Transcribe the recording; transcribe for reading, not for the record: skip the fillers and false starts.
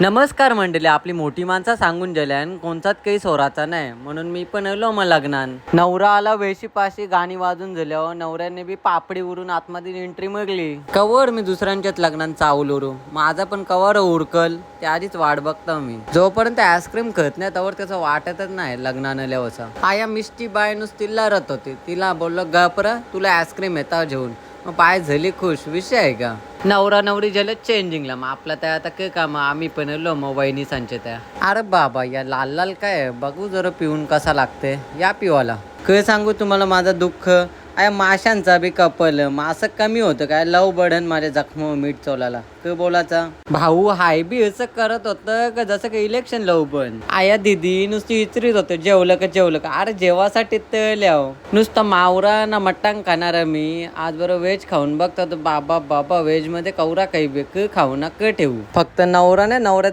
नमस्कार मंडळी, आपली मोठी माणसं सांगून गेल्यान कोणताच काही सोराचा नाही, म्हणून मी पण आलो मग लग्नान. नवरा आला वेशी पाशी गाणी वाजून झाल्यावर नवऱ्याने बी पापडी उरून आतमध्ये एंट्री मागली. कवर मी दुसऱ्यांच्याच लग्नात चावलो माझा पण कवर उरकल त्या आधीच वाट बघतो मी. जोपर्यंत आईस्क्रीम खात नाही तोवर त्याचं वाटतच नाही लग्नान आल्यावर. आया मिष्टी बाय नुसती लढत होती, तिला बोललो गपरा तुला आईस्क्रीम येता घेऊन. मग बाय झाली खुश. विषय आहे का नवरा नवरी झालं चेंजिंगला. मग आपला त्या आता काय काम, आम्ही पण आलो मग वहिनी सांचे त्या. अरे बाबा या लाल लाल काय बघू जरा पिऊन कसा लागते. या पिवाला काय सांगू तुम्हाला माझं दुःख. अया माशांचा बी कपल मासं कमी होतं काय, लव बढन माझ्या जखम मीठ चोलाला काय बोलाचा. भाऊ हाय बी असं करत होतं का जसं काही इलेक्शन लव पण. आया दिदी नुसती इचरीत होतं जेवलं का. अरे जेवासाठी तळल्याव नुसतं मावरा ना मटण खाणार मी. आज बरं व्हेज खाऊन बघतो बाबा व्हेज मध्ये कवरा काही बे खाऊ ना ठेवू. फक्त नवरा नाही नवरा